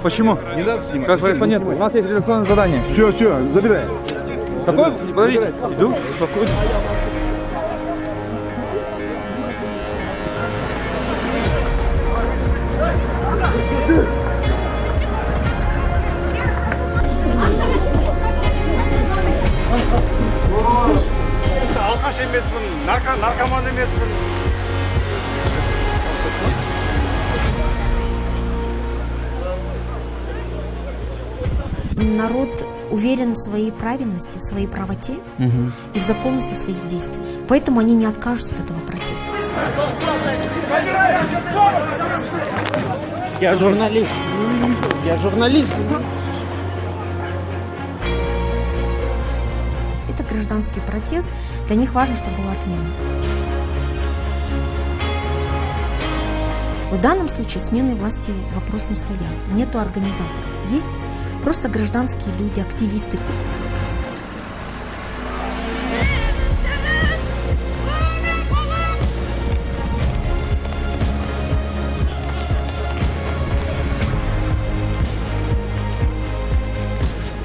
Почему? Не надо снимать. Как корреспондент, у нас есть редакционное задание. Все, забирай. Какое? Подождите, иду, спокойно. Алкаш емеспін, наркоман емеспін. Народ уверен в своей правильности, в своей правоте и в законности своих действий. Поэтому они не откажутся от этого протеста. Я журналист. Я журналист. Это гражданский протест. Для них важно, чтобы была отмена. В данном случае смены власти вопрос не стоял. Нету организаторов. Есть просто гражданские люди, активисты.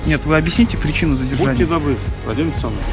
Нет, вы объясните причину задержания. Будьте добры, Владимир Александрович.